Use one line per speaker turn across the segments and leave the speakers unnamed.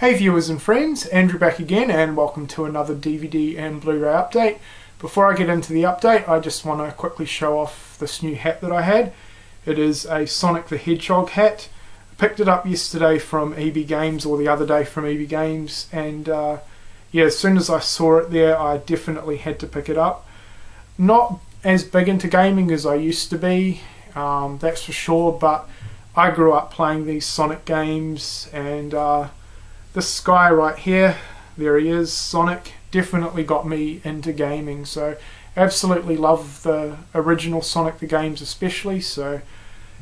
Hey viewers and friends, Andrew back again and welcome to another DVD and Blu-ray update. Before I get into the update, I just want to quickly show off this new hat that I had. It is a Sonic the Hedgehog hat. I picked it up yesterday from EB Games, or the other day from EB Games, and yeah, as soon as I saw it there I definitely had to pick it up. Not as big into gaming as I used to be, that's for sure, but I grew up playing these Sonic games, and this guy right here, there he is, Sonic, definitely got me into gaming. So absolutely love the original Sonic the games especially. So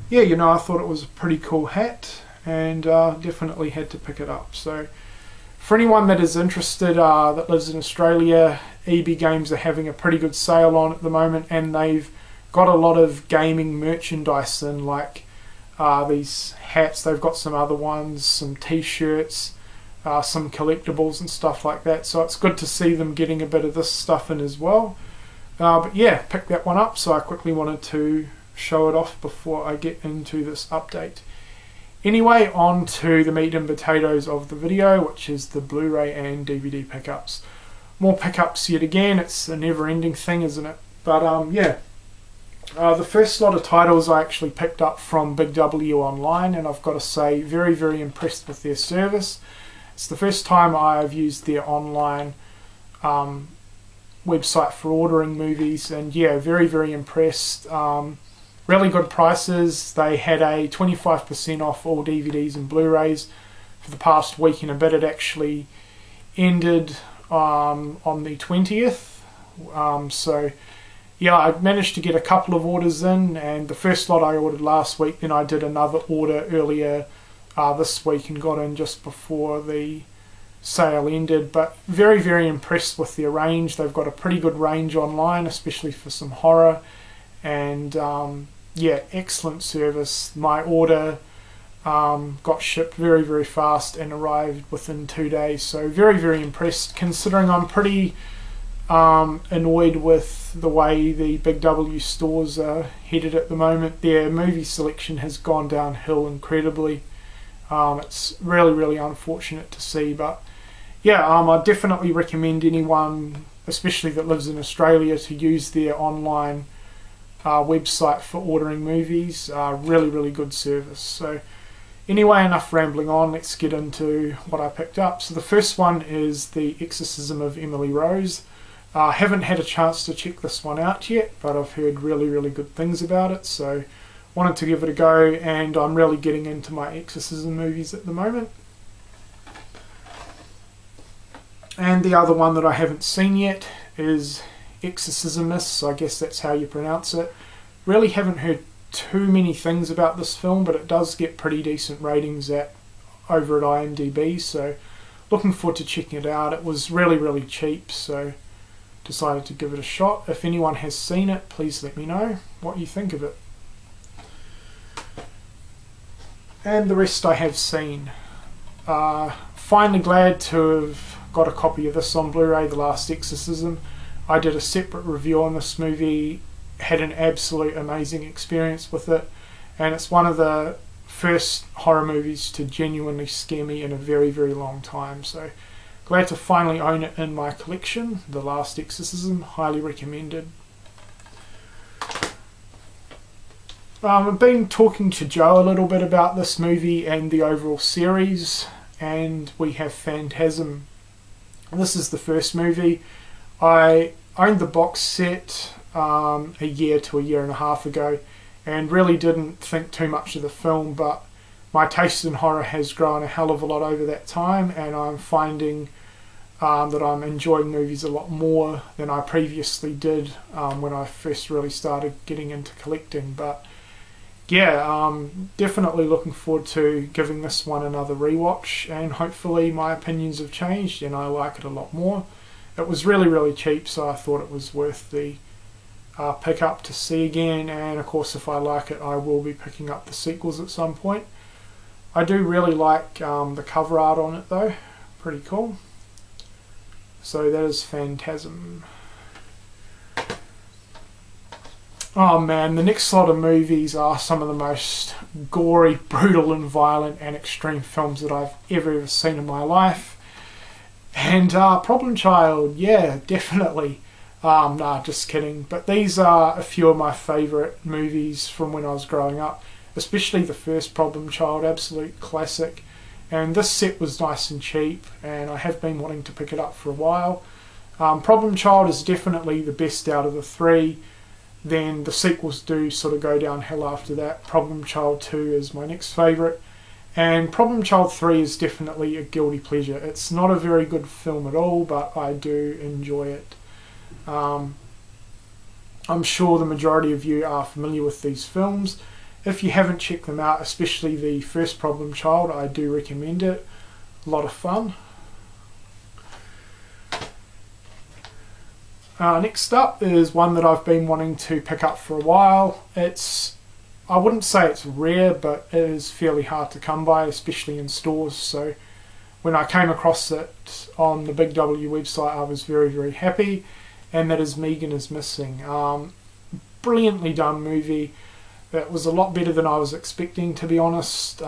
yeah, you know, I thought it was a pretty cool hat, and definitely had to pick it up. So for anyone that is interested, that lives in Australia, EB Games are having a pretty good sale on at the moment, and they've got a lot of gaming merchandise in, like these hats. They've got some other ones, some t-shirts, some collectibles and stuff like that, so it's good to see them getting a bit of this stuff in as well. But yeah, picked that one up, so I quickly wanted to show it off before I get into this update. Anyway, on to the meat and potatoes of the video, which is the Blu-ray and DVD pickups. More pickups yet again, it's a never-ending thing, isn't it? But yeah, the first lot of titles I actually picked up from Big W online, and I've got to say, very, very impressed with their service. It's the first time I've used their online website for ordering movies, and yeah, very, very impressed. Really good prices. They had a 25% off all DVDs and Blu-rays for the past week and a bit. It actually ended on the 20th. So yeah, I managed to get a couple of orders in, and the first lot I ordered last week, then I did another order earlier this week and got in just before the sale ended. But very, very impressed with their range. They've got a pretty good range online, especially for some horror, and yeah, excellent service. My order got shipped very, very fast and arrived within 2 days, so very, very impressed, considering I'm pretty annoyed with the way the Big W stores are headed at the moment. Their movie selection has gone downhill incredibly. It's really, really unfortunate to see, but yeah, I definitely recommend anyone, especially that lives in Australia, to use their online website for ordering movies. Really, really good service. So anyway, enough rambling on, let's get into what I picked up. So the first one is The Exorcism of Emily Rose. I haven't had a chance to check this one out yet, but I've heard really, really good things about it, so wanted to give it a go, and I'm really getting into my exorcism movies at the moment. And the other one that I haven't seen yet is Exorcismus, I guess that's how you pronounce it. Really haven't heard too many things about this film, but it does get pretty decent ratings over at IMDb, so looking forward to checking it out. It was really, really cheap, so decided to give it a shot. If anyone has seen it, please let me know what you think of it. And the rest I have seen. Finally glad to have got a copy of this on Blu-ray, The Last Exorcism. I did a separate review on this movie, had an absolute amazing experience with it, and it's one of the first horror movies to genuinely scare me in a very, very long time. So glad to finally own it in my collection. The Last Exorcism, highly recommended. I've been talking to Joe a little bit about this movie and the overall series, and we have Phantasm. This is the first movie. I owned the box set a year to a year and a half ago, and really didn't think too much of the film, but my taste in horror has grown a hell of a lot over that time, and I'm finding that I'm enjoying movies a lot more than I previously did when I first really started getting into collecting. But yeah, definitely looking forward to giving this one another rewatch, and hopefully my opinions have changed and I like it a lot more. It was really, really cheap, so I thought it was worth the pick up to see again, and of course if I like it I will be picking up the sequels at some point. I do really like the cover art on it though, pretty cool. So that is Phantasm. Oh man, the next lot of movies are some of the most gory, brutal and violent and extreme films that I've ever seen in my life. And Problem Child, yeah, definitely. Nah, just kidding. But these are a few of my favourite movies from when I was growing up, especially the first Problem Child, absolute classic. And this set was nice and cheap, and I have been wanting to pick it up for a while. Problem Child is definitely the best out of the three. Then the sequels do sort of go downhill after that. Problem Child 2 is my next favourite. And Problem Child 3 is definitely a guilty pleasure. It's not a very good film at all, but I do enjoy it. I'm sure the majority of you are familiar with these films. If you haven't checked them out, especially the first Problem Child, I do recommend it. A lot of fun. Next up is one that I've been wanting to pick up for a while. I wouldn't say it's rare, but it is fairly hard to come by, especially in stores. So when I came across it on the Big W website, I was very, very happy. And that is Megan is Missing. Brilliantly done movie. It was a lot better than I was expecting, to be honest.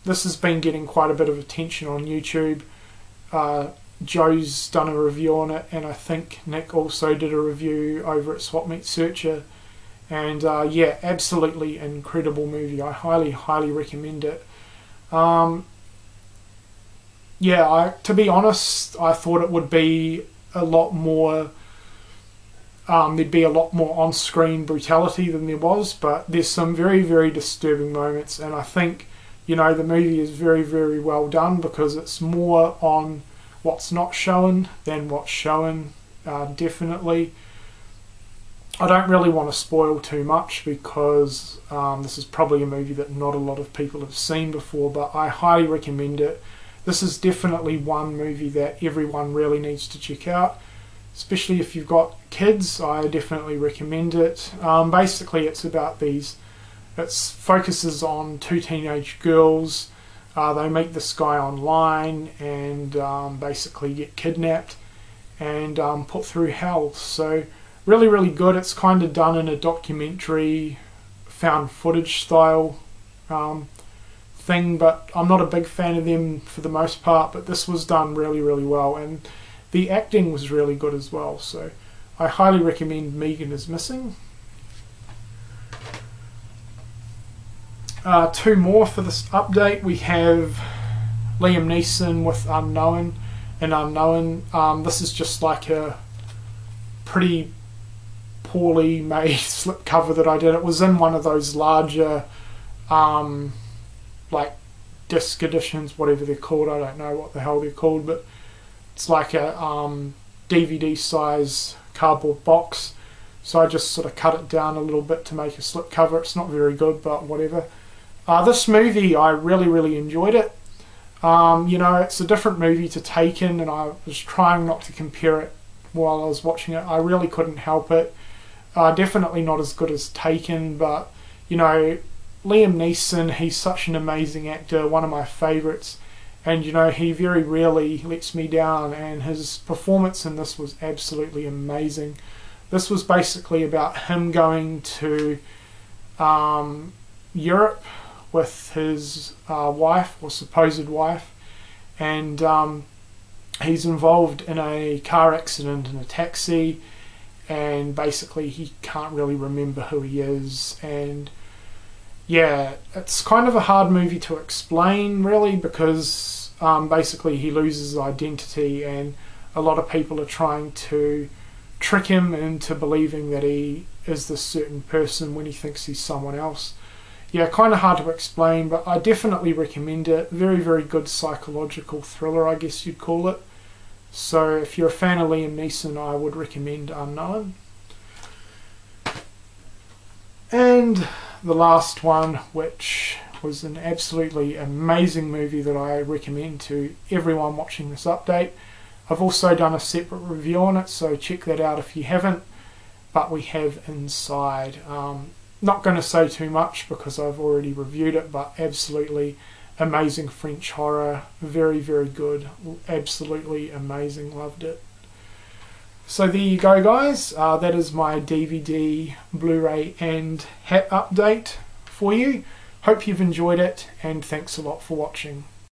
This has been getting quite a bit of attention on YouTube. Joe's done a review on it, and I think Nick also did a review over at Swap Meet Searcher. And yeah, absolutely incredible movie. I highly, highly recommend it. Yeah, to be honest, I thought it would be a lot more. There'd be a lot more on-screen brutality than there was, but there's some very, very disturbing moments, and I think, you know, the movie is very, very well done because it's more on what's not shown than what's shown, definitely. I don't really want to spoil too much because this is probably a movie that not a lot of people have seen before, but I highly recommend it. This is definitely one movie that everyone really needs to check out, especially if you've got kids. I definitely recommend it. Basically, it's about it focuses on two teenage girls. They meet this guy online and basically get kidnapped and put through hell. So really, really good. It's kind of done in a documentary, found footage style thing, but I'm not a big fan of them for the most part, but this was done really, really well, and the acting was really good as well. So I highly recommend Megan is Missing. Two more for this update. We have Liam Neeson with Unknown. This is just like a pretty poorly made slipcover that I did. It was in one of those larger like disc editions, whatever they're called. I don't know what the hell they're called, but it's like a DVD size cardboard box. So I just sort of cut it down a little bit to make a slipcover. It's not very good, but whatever. This movie, I really, really enjoyed it. You know, it's a different movie to Taken, and I was trying not to compare it while I was watching it. I really couldn't help it. Definitely not as good as Taken, but, you know, Liam Neeson, he's such an amazing actor, one of my favourites, and, you know, he very rarely lets me down, and his performance in this was absolutely amazing. This was basically about him going to Europe with his wife, or supposed wife, and he's involved in a car accident in a taxi, and basically he can't really remember who he is. And yeah, it's kind of a hard movie to explain really, because basically he loses his identity, and a lot of people are trying to trick him into believing that he is this certain person when he thinks he's someone else. Yeah, kind of hard to explain, but I definitely recommend it. Very, very good psychological thriller, I guess you'd call it. So if you're a fan of Liam Neeson, I would recommend Unknown. And the last one, which was an absolutely amazing movie that I recommend to everyone watching this update. I've also done a separate review on it, so check that out if you haven't. But we have Inside. Not going to say too much because I've already reviewed it, but absolutely amazing French horror. Very, very good. Absolutely amazing. Loved it. So there you go, guys. That is my DVD, Blu-ray and hat update for you. Hope you've enjoyed it, and thanks a lot for watching.